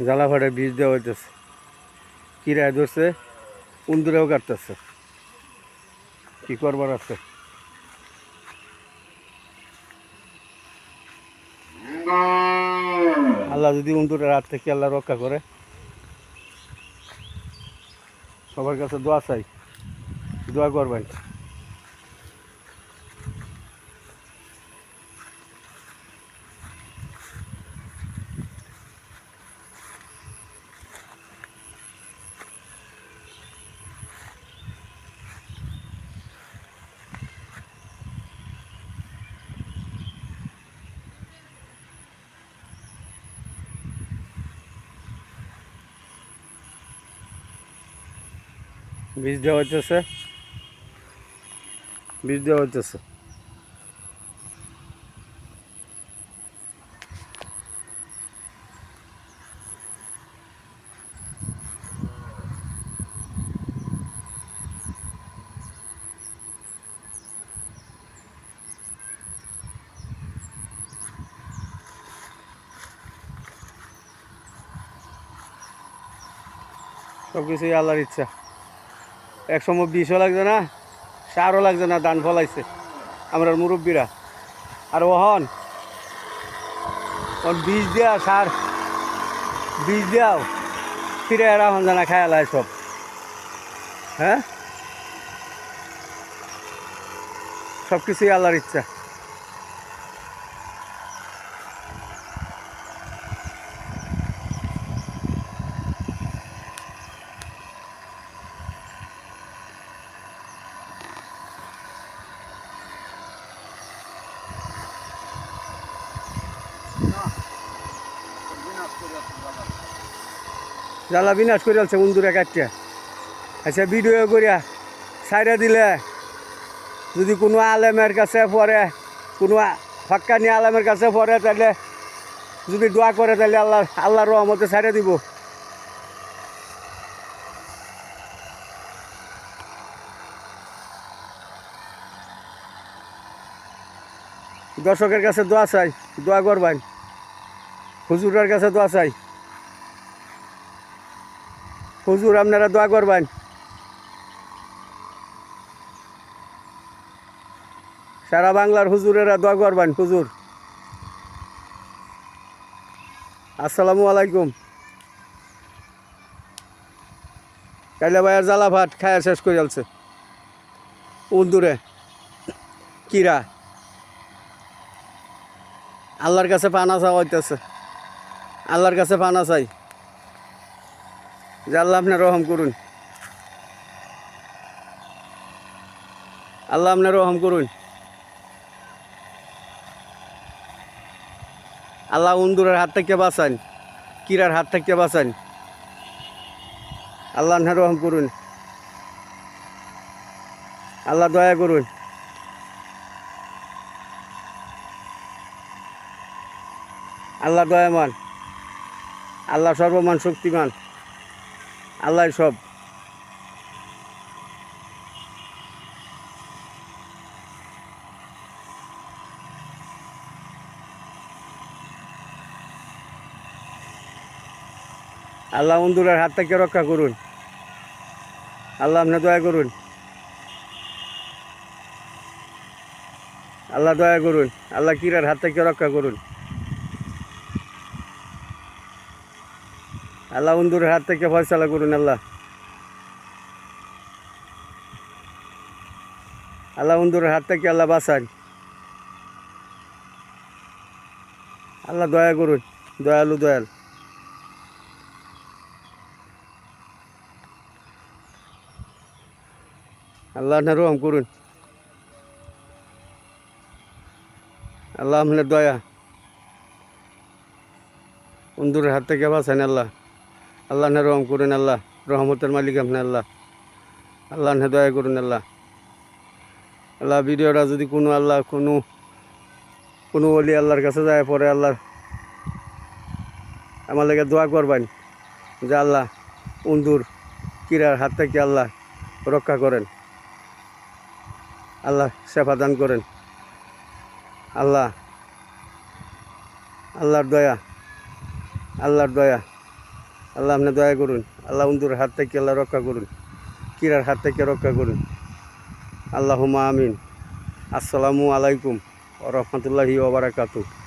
জ্বালা ফাটে বীজ দেওয়া হইতেছে, কিরায় ধরছে, উন্দুরেও কাটতেছে, কি করবার আছে। আল্লাহ যদি উন্দুরের হাত থেকে আল্লাহ রক্ষা করে, সবার কাছে দোয়া চাই, দোয়া করবেন। বীজ দেওয়া হইতেছে, বীজ দেওয়া হইতেছে। সব কিছুই আল্লাহর ইচ্ছা। এক সময় বিষও লাগছে না, সারও লাগছে না, ধান ফলাইছে আমরা মুরব্বীরা। আর ওহন বীজ দেওয়া, সার বীজ দেওয়াও ফিরে এরা হন জানা খায়ালায় সব। হ্যাঁ, সব কিছুই আল্লাহর ইচ্ছা। জ্বালা বিনাশ করে আছে উন্দুরে কাটিয়া। আচ্ছা, ভিডিও করিয়া সাইডে দিলে যদি কোনো আলেমের কাছে পড়ে, কোনো হক্কানি আলেমের কাছে পড়ে, তাহলে যদি দোয়া করে তাহলে আল্লাহর রহমতে সাইডে দিব। দর্শকের কাছে দোয়া চাই, দোয়া করবেন। হুজুরের কাছে দোয়া চাই, হুজুর আপনারা দোয়া করবেন। সারা বাংলার হুজুরেরা দোয়া করবেন। হুজুর, আসসালামু আলাইকুম। কাইলা ভাইয়ের জ্বালা ভাত খায়া শেষ করে যাচ্ছে উন্দুরে কিরা। আল্লাহর কাছে পানা চাওয়া হইতেছে, আল্লাহর কাছে পানা চাই যে আল্লাহ আপনি রহম করুন, আল্লাহ আপনি রহম করুন। আল্লাহ উন্দুরের হাত থেকে বাঁচান, কিরার হাত থেকে বাঁচান। আল্লাহ আপনি রহম করুন, আল্লাহ দয়া করুন। আল্লাহ দয়ামান, আল্লাহ সর্বমান শক্তিমান, আল্লাহ সব। আল্লাহ উন্দুরের হাত থেকে রক্ষা করুন, আল্লাহ আপনি দয়া করুন, আল্লাহ দয়া করুন। আল্লাহ কিরার হাত থেকে রক্ষা করুন, আল্লাহ উন্দুরের হাত থেকে ফয়সালা করুন। আল্লাহ, আল্লাহ উন্দুরের হাত থেকে আল্লাহ বাঁচান, আল্লাহ দয়া করুন, দয়ালু দয়াল। আল্লাহ আপনি রহম করুন, আল্লাহ আপনার দয়া, উন্দুরের হাত থেকে বাঁচান। আল্লাহ, আল্লাহ আপনি রহম করুন। আল্লাহ রহমতের মালিক আপনি। আল্লাহ, আল্লাহ আপনি দয়া করুন। আল্লাহ, আল্লাহ ভিডিওটা যদি কোনো আল্লাহ কোনো ওলি আল্লাহর কাছে যায় পরে, আল্লাহ আমার লেগে দোয়া করবেন যে আল্লাহ উন্দুর কিরার হাত থেকে আল্লাহ রক্ষা করেন, আল্লাহ সেবা দান করেন। আল্লাহ, আল্লাহর দয়া, আল্লাহর দয়া। আল্লাহ আপনি দয়া করুন, আল্লাহ উন্দুরের হাত থেকে আল্লাহ রক্ষা করুন, কিরার হাত থেকে রক্ষা করুন। আল্লাহুম্মা আমিন। আসসালামু আলাইকুম ওয়া রাহমাতুল্লাহি ওয়া বারাকাতুহু।